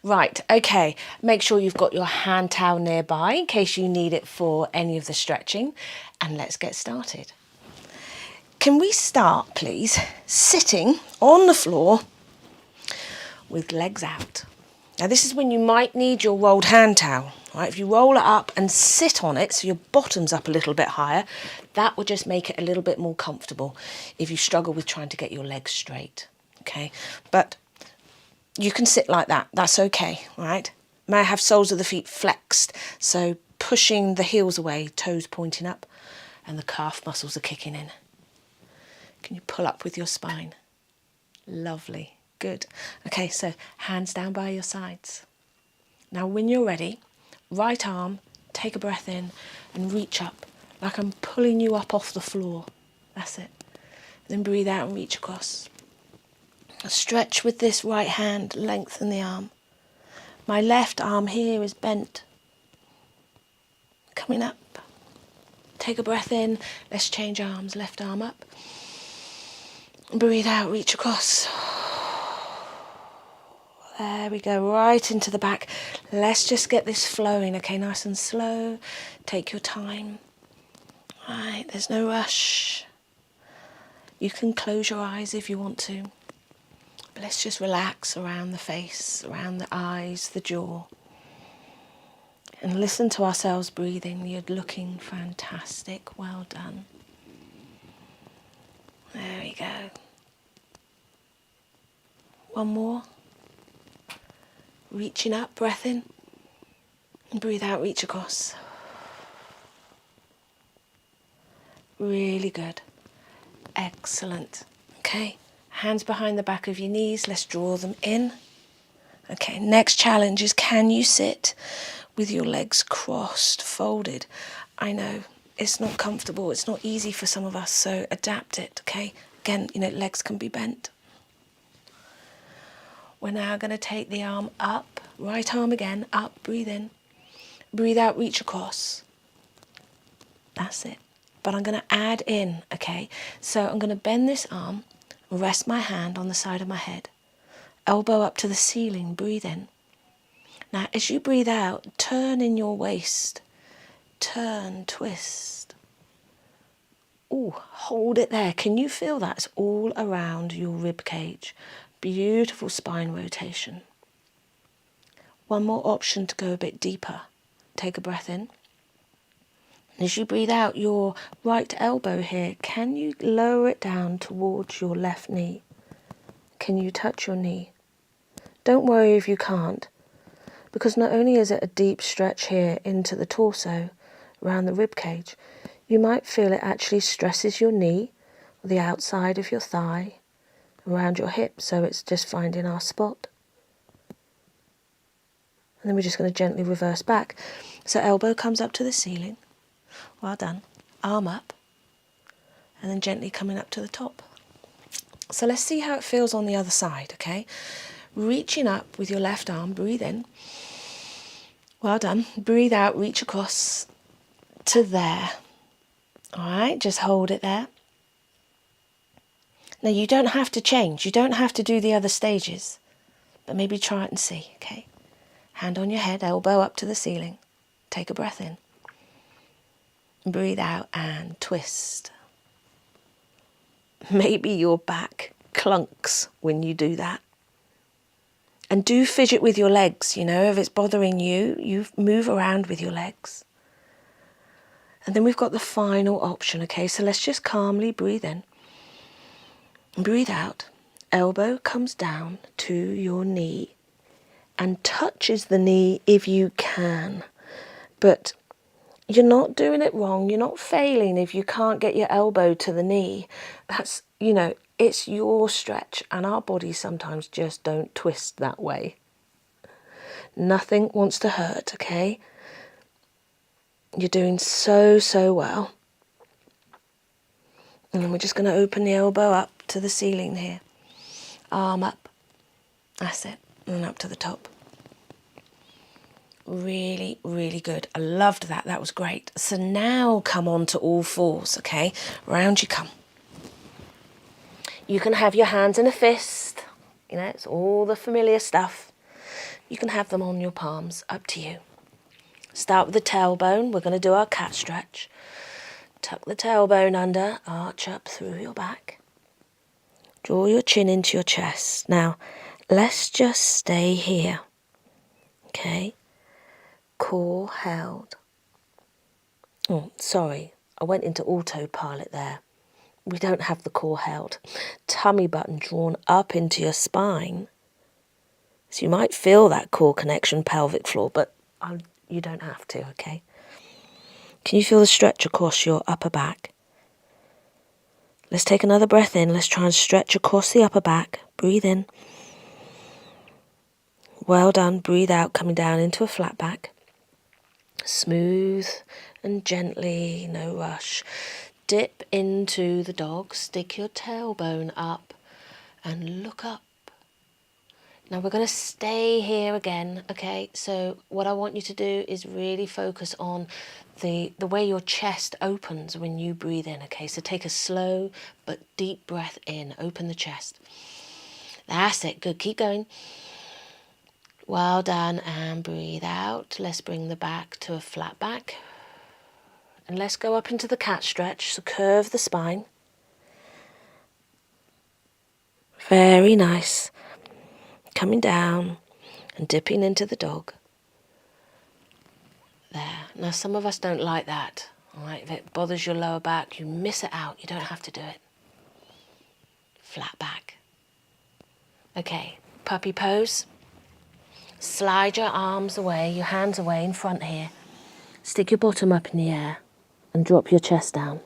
Right, okay, make sure you've got your hand towel nearby in case you need it for any of the stretching, and let's get started. Can we start, please, sitting on the floor with legs out? Now this is when you might need your rolled hand towel, right? If you roll it up and sit on it so your bottom's up a little bit higher, that will just make it a little bit more comfortable if you struggle with trying to get your legs straight, okay? But you can sit like that, that's okay, right? May have soles of the feet flexed, so pushing the heels away, toes pointing up, and the calf muscles are kicking in. Can you pull up with your spine? Lovely, good. Okay, so hands down by your sides. Now when you're ready, right arm, take a breath in and reach up, like I'm pulling you up off the floor. That's it. Then breathe out and reach across. Stretch with this right hand, lengthen the arm. My left arm here is bent. Coming up. Take a breath in. Let's change arms. Left arm up. Breathe out, reach across. There we go, right into the back. Let's just get this flowing, okay, nice and slow. Take your time. Right, there's no rush. You can close your eyes if you want to. But let's just relax around the face, around the eyes, the jaw. And listen to ourselves breathing. You're looking fantastic. Well done. There we go. One more. Reaching up, breath in. And breathe out, reach across. Really good. Excellent. Okay. Hands behind the back of your knees, let's draw them in. Okay, next challenge is, can you sit with your legs crossed, folded? I know it's not comfortable, it's not easy for some of us, so adapt it, okay? Again, legs can be bent. We're now going to take the arm up, right arm again, up, breathe in. Breathe out, reach across. That's it. But I'm going to add in, okay? So I'm going to bend this arm, rest my hand on the side of my head. Elbow up to the ceiling, breathe in. Now, as you breathe out, turn in your waist. Turn, twist. Ooh, hold it there. Can you feel that? It's all around your rib cage. Beautiful spine rotation. One more option to go a bit deeper. Take a breath in. As you breathe out, your right elbow here, can you lower it down towards your left knee? Can you touch your knee? Don't worry if you can't, because not only is it a deep stretch here into the torso, around the rib cage, you might feel it actually stresses your knee, or the outside of your thigh, around your hip, so it's just finding our spot. And then we're just going to gently reverse back. So elbow comes up to the ceiling. Well done. Arm up. And then gently coming up to the top. So let's see how it feels on the other side, okay? Reaching up with your left arm, breathe in. Well done. Breathe out, reach across to there. All right, just hold it there. Now you don't have to change. You don't have to do the other stages. But maybe try it and see, okay? Hand on your head, elbow up to the ceiling. Take a breath in. Breathe out and twist. Maybe your back clunks when you do that. And do fidget with your legs, if it's bothering you, you move around with your legs. And then we've got the final option, okay? So let's just calmly breathe in. Breathe out. Elbow comes down to your knee and touches the knee if you can. But you're not doing it wrong. You're not failing if you can't get your elbow to the knee. That's, it's your stretch, and our bodies sometimes just don't twist that way. Nothing wants to hurt, okay? You're doing so, so well. And then we're just going to open the elbow up to the ceiling here. Arm up. That's it. And then up to the top. Really, really good. I loved that. That was great. So now come on to all fours, okay? Round you come. You can have your hands in a fist. It's all the familiar stuff. You can have them on your palms, up to you. Start with the tailbone. We're going to do our cat stretch. Tuck the tailbone under, arch up through your back. Draw your chin into your chest. Now, let's just stay here. Okay? Core held. Oh, sorry, I went into autopilot there. We don't have the core held. Tummy button drawn up into your spine. So you might feel that core connection, pelvic floor, but you don't have to, okay? Can you feel the stretch across your upper back? Let's take another breath in. Let's try and stretch across the upper back. Breathe in. Well done. Breathe out, coming down into a flat back. Smooth and gently, no rush. Dip into the dog. Stick your tailbone up and look up. Now we're going to stay here again, okay? So what I want you to do is really focus on the way your chest opens when you breathe in, okay? So take a slow but deep breath in. Open the chest. That's it. Good. Keep going. Well done. And breathe out. Let's bring the back to a flat back. And let's go up into the cat stretch. So curve the spine. Very nice. Coming down and dipping into the dog. There. Now some of us don't like that. All right, if it bothers your lower back, you miss it out. You don't have to do it. Flat back. Okay, puppy pose. Slide your arms away, your hands away in front here. Stick your bottom up in the air and drop your chest down.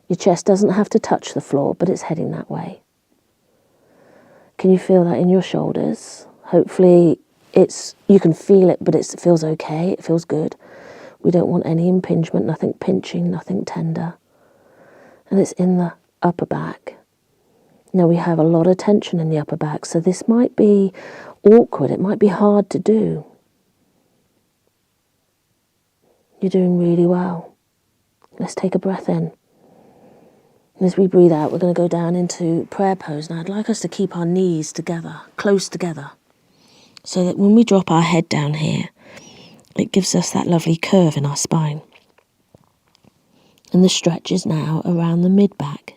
Your chest doesn't have to touch the floor, but it's heading that way. Can you feel that in your shoulders? Hopefully you can feel it, but it feels okay. It feels good. We don't want any impingement, nothing pinching, nothing tender. And it's in the upper back. Now we have a lot of tension in the upper back, so this might be awkward. It might be hard to do. You're doing really well. Let's take a breath in. And as we breathe out, we're going to go down into prayer pose. Now I'd like us to keep our knees together, close together, so that when we drop our head down here, it gives us that lovely curve in our spine. And the stretch is now around the mid-back.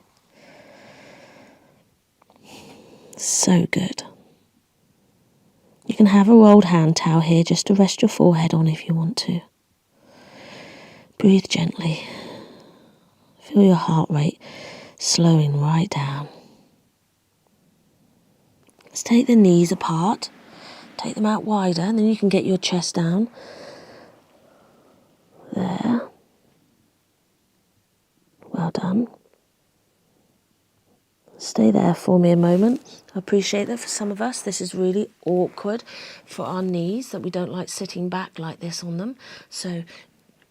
So good. You can have a rolled hand towel here just to rest your forehead on if you want to. Breathe gently. Feel your heart rate slowing right down. Let's take the knees apart. Take them out wider, and then you can get your chest down. There. Well done. Stay there for me a moment. I appreciate that for some of us this is really awkward for our knees, that we don't like sitting back like this on them. So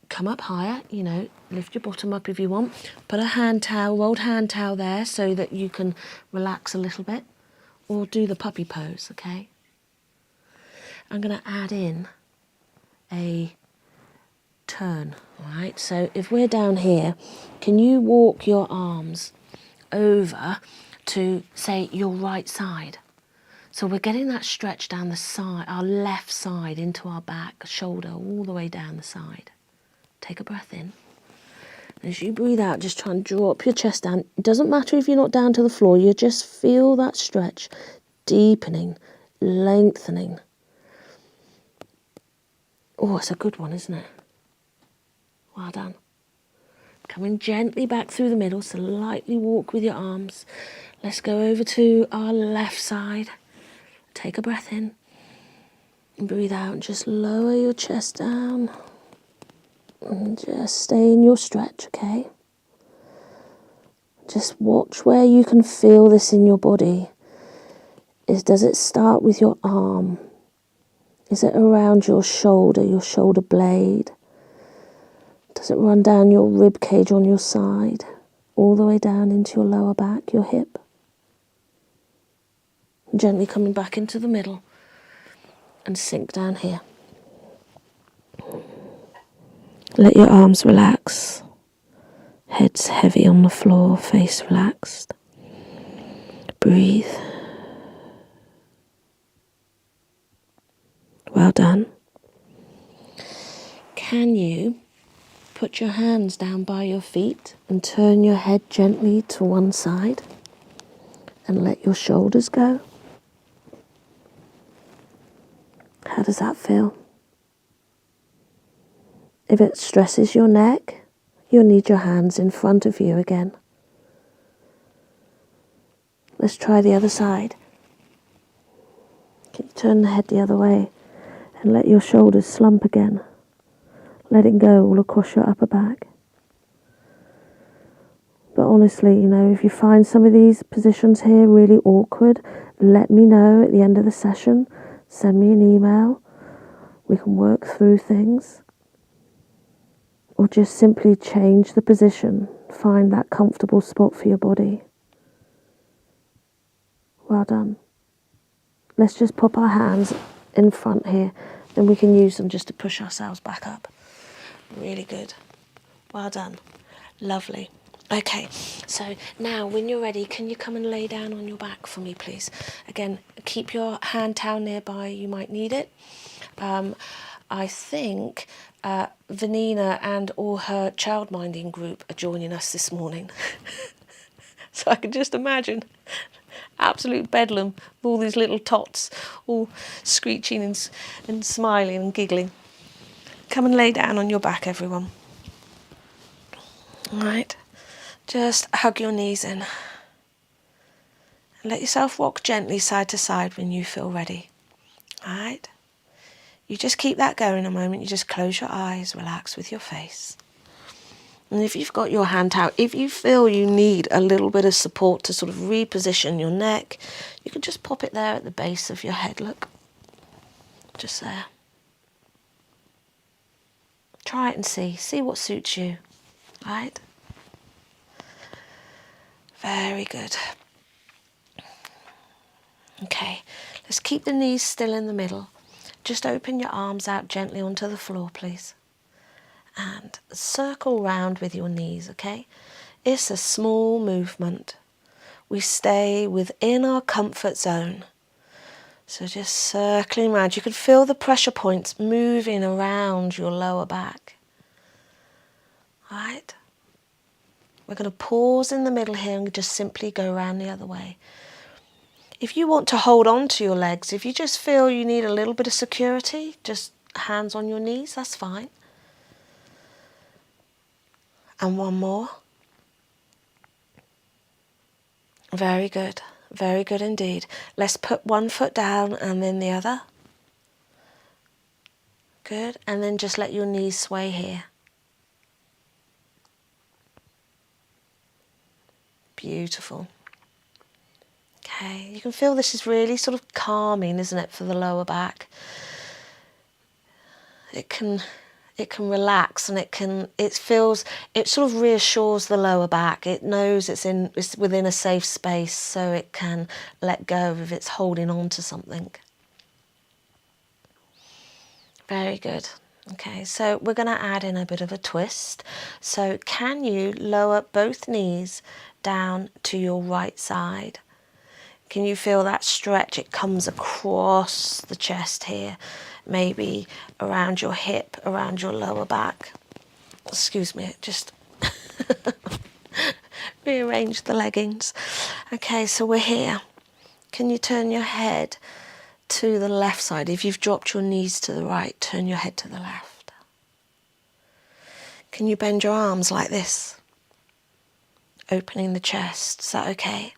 come up higher, lift your bottom up if you want. Put a hand towel, rolled hand towel there so that you can relax a little bit. Or do the puppy pose, okay? I'm going to add in a turn, all right? So if we're down here, can you walk your arms over to, say, your right side? So we're getting that stretch down the side, our left side into our back, shoulder, all the way down the side. Take a breath in. As you breathe out, just try and drop your chest down. It doesn't matter if you're not down to the floor, you just feel that stretch deepening, lengthening. Oh, it's a good one, isn't it? Well done. Coming gently back through the middle, so lightly walk with your arms. Let's go over to our left side. Take a breath in. And breathe out and just lower your chest down. And just stay in your stretch, okay? Just watch where you can feel this in your body. Does it start with your arm? Is it around your shoulder blade? Does it run down your rib cage on your side, all the way down into your lower back, your hip? Gently coming back into the middle and sink down here. Let your arms relax. Head's heavy on the floor, face relaxed. Breathe. Well done. Can you put your hands down by your feet and turn your head gently to one side and let your shoulders go? How does that feel? If it stresses your neck, you'll need your hands in front of you again. Let's try the other side. Can you turn the head the other way and let your shoulders slump again? Let it go all across your upper back. But honestly, if you find some of these positions here really awkward, let me know at the end of the session. Send me an email. We can work through things. Or just simply change the position. Find that comfortable spot for your body. Well done. Let's just pop our hands in front here, and we can use them just to push ourselves back up. Really good. Well done. Lovely. Okay, so now when you're ready, can you come and lay down on your back for me, please? Again, keep your hand towel nearby, you might need it. I think Vanina and all her childminding group are joining us this morning. So I can just imagine absolute bedlam with all these little tots all screeching and smiling and giggling. Come and lay down on your back, everyone. All right, just hug your knees in. And let yourself rock gently side to side when you feel ready. All right, you just keep that going a moment. You just close your eyes, relax with your face. And if you've got your hand out, if you feel you need a little bit of support to sort of reposition your neck, you can just pop it there at the base of your head, look. Just there. Try it and see what suits you, right? Very good. Okay, let's keep the knees still in the middle. Just open your arms out gently onto the floor, please. And circle round with your knees, okay? It's a small movement. We stay within our comfort zone. So just circling around. You can feel the pressure points moving around your lower back. All right? We're going to pause in the middle here and just simply go around the other way. If you want to hold on to your legs, if you just feel you need a little bit of security, just hands on your knees, that's fine. And one more. Very good. Very good indeed. Let's put one foot down and then the other. Good. And then just let your knees sway here. Beautiful. Okay, you can feel this is really sort of calming, isn't it, for the lower back? It can relax, and it sort of reassures the lower back. It knows it's within a safe space, so it can let go if it's holding on to something. Very good. Okay, so we're going to add in a bit of a twist. So can you lower both knees down to your right side? Can you feel that stretch? It comes across the chest here, maybe around your hip, around your lower back. Excuse me, just rearrange the leggings. Okay, so we're here. Can you turn your head to the left side? If you've dropped your knees to the right, turn your head to the left. Can you bend your arms like this? Opening the chest, is that okay?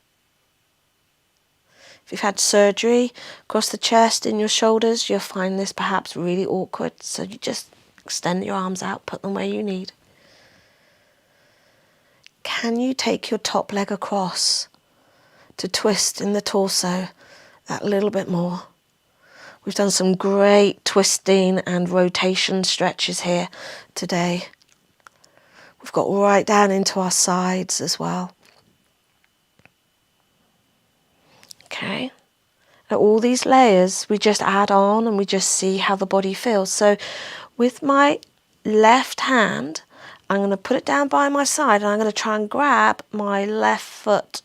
If you've had surgery across the chest, in your shoulders, you'll find this perhaps really awkward. So you just extend your arms out, put them where you need. Can you take your top leg across to twist in the torso that little bit more? We've done some great twisting and rotation stretches here today. We've got right down into our sides as well. Okay. Now all these layers we just add on and we just see how the body feels. So with my left hand, I'm going to put it down by my side and I'm going to try and grab my left foot.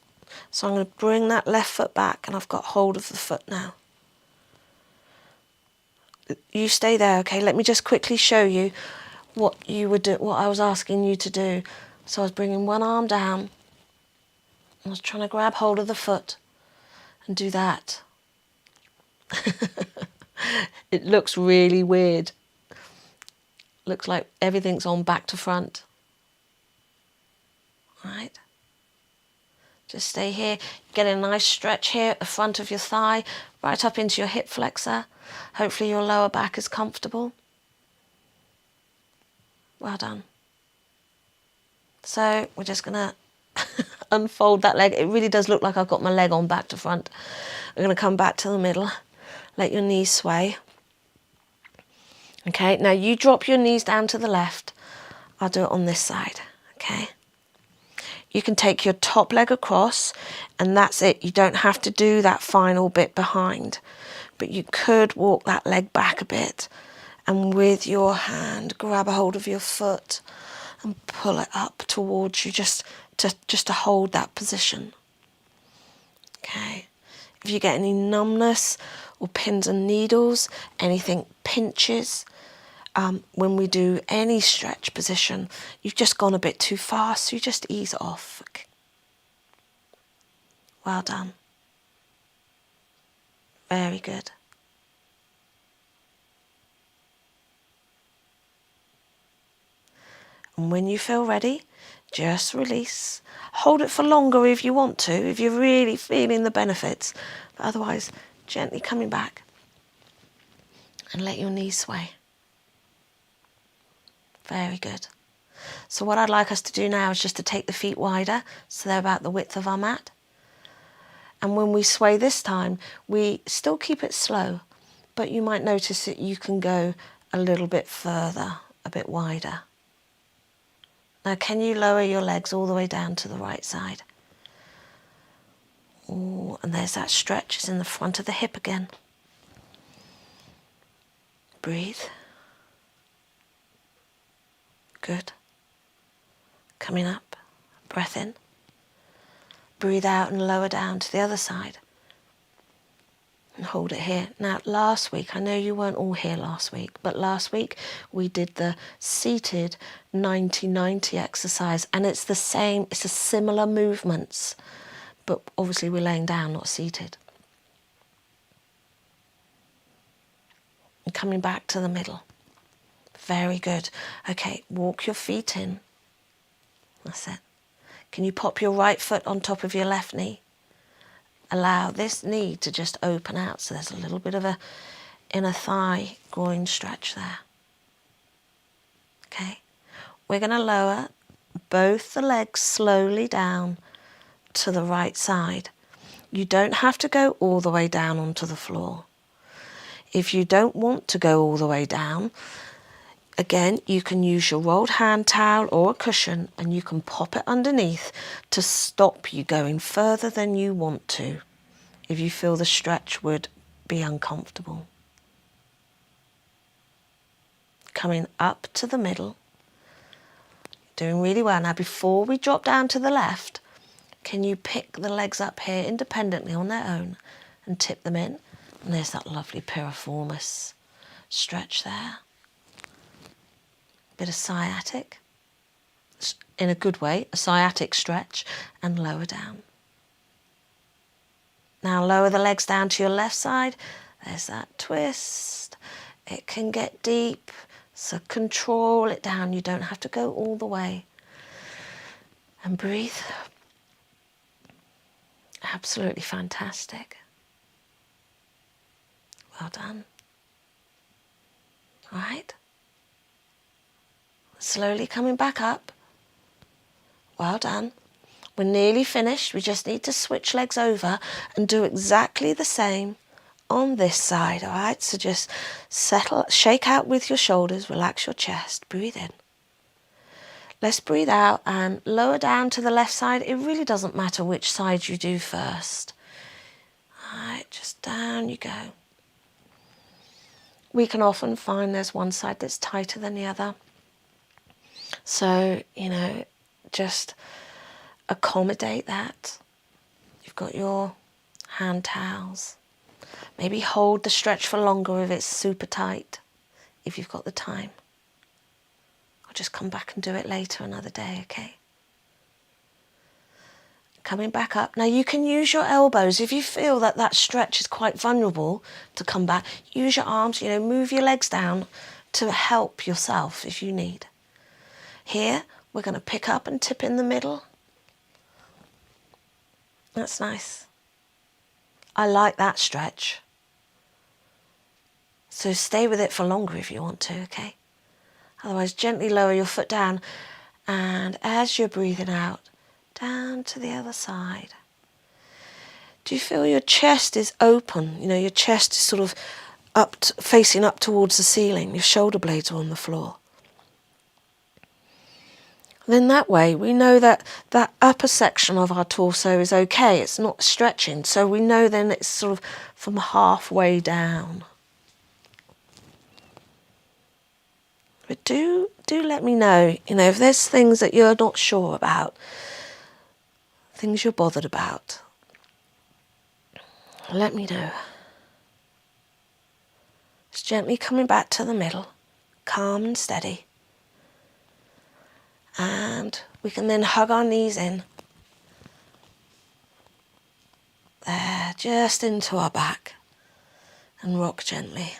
So I'm going to bring that left foot back and I've got hold of the foot now. You stay there, okay? Let me just quickly show you what you would do, what I was asking you to do. So I was bringing one arm down. I was trying to grab hold of the foot and do that. It looks really weird. Looks like everything's on back to front. Right? Just stay here. Get a nice stretch here at the front of your thigh, right up into your hip flexor. Hopefully your lower back is comfortable. Well done. So we're just going to unfold that leg. It really does look like I've got my leg on back to front. We're going to come back to the middle. Let your knees sway. Okay, now you drop your knees down to the left. I'll do it on this side, okay? You can take your top leg across and that's it. You don't have to do that final bit behind, but you could walk that leg back a bit and with your hand grab a hold of your foot and pull it up towards you just to hold that position. Okay. If you get any numbness or pins and needles, anything pinches, when we do any stretch position, you've just gone a bit too fast, so you just ease it off. Okay. Well done. Very good. And when you feel ready, just release. Hold it for longer if you want to, if you're really feeling the benefits. But otherwise, gently coming back and let your knees sway. Very good. So what I'd like us to do now is just to take the feet wider, so they're about the width of our mat. And when we sway this time, we still keep it slow, but you might notice that you can go a little bit further, a bit wider. Now, can you lower your legs all the way down to the right side? Oh, and there's that stretch, it's in the front of the hip again. Breathe. Good. Coming up, breath in. Breathe out and lower down to the other side. And hold it here. Now, last week, I know you weren't all here last week, but last week we did the seated 90-90 exercise, and it's the same, it's a similar movements, but obviously we're laying down, not seated. And coming back to the middle. Very good. Okay, walk your feet in. That's it. Can you pop your right foot on top of your left knee? Allow this knee to just open out, so there's a little bit of a inner thigh groin stretch there. Okay, we're going to lower both the legs slowly down to the right side. You don't have to go all the way down onto the floor. If you don't want to go all the way down, again, you can use your rolled hand towel or a cushion and you can pop it underneath to stop you going further than you want to if you feel the stretch would be uncomfortable. Coming up to the middle. Doing really well. Now, before we drop down to the left, can you pick the legs up here independently on their own and tip them in? And there's that lovely piriformis stretch there. Bit of sciatic, in a good way, a sciatic stretch, and lower down. Now lower the legs down to your left side. There's that twist. It can get deep, so control it down. You don't have to go all the way. And breathe. Absolutely fantastic. Well done. All right. Slowly coming back up. Well done. We're nearly finished. We just need to switch legs over and do exactly the same on this side, all right? So just settle, shake out with your shoulders, relax your chest, breathe in. Let's breathe out and lower down to the left side. It really doesn't matter which side you do first. All right, just down you go. We can often find there's one side that's tighter than the other. So, just accommodate that. You've got your hand towels. Maybe hold the stretch for longer if it's super tight, if you've got the time. Or just come back and do it later another day, okay? Coming back up. Now you can use your elbows. If you feel that that stretch is quite vulnerable to come back, use your arms, move your legs down to help yourself if you need. Here, we're going to pick up and tip in the middle. That's nice. I like that stretch. So stay with it for longer if you want to, okay? Otherwise, gently lower your foot down, and as you're breathing out, down to the other side. Do you feel your chest is open? Your chest is sort of facing up towards the ceiling. Your shoulder blades are on the floor. Then that way we know that that upper section of our torso is okay. It's not stretching. So we know then it's sort of from halfway down. But do let me know, if there's things that you're not sure about, things you're bothered about. Let me know. Just gently coming back to the middle, calm and steady. And we can then hug our knees in. There, just into our back. And rock gently.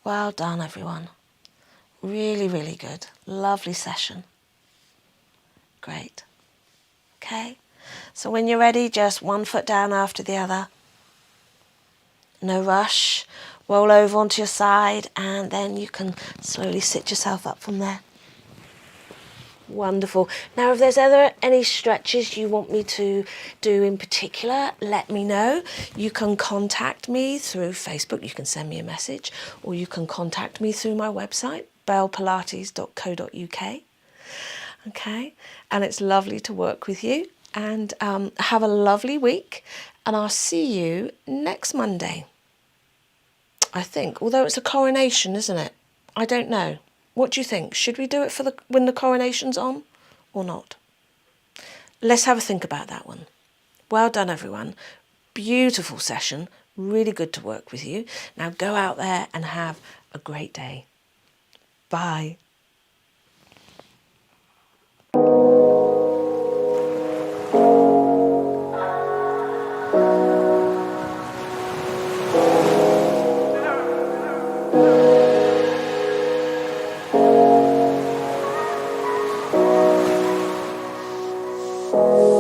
Well done, everyone. Really, really good. Lovely session. Great. Okay? So when you're ready, just one foot down after the other. No rush. Roll over onto your side, and then you can slowly sit yourself up from there. Wonderful. Now, if there's any stretches you want me to do in particular, let me know. You can contact me through Facebook. You can send me a message, or you can contact me through my website, bellepilates.co.uk. Okay, and it's lovely to work with you. And have a lovely week, and I'll see you next Monday. I think, although it's a coronation, isn't it? I don't know. What do you think? Should we do it when the coronation's on or not? Let's have a think about that one. Well done, everyone. Beautiful session. Really good to work with you. Now go out there and have a great day. Bye.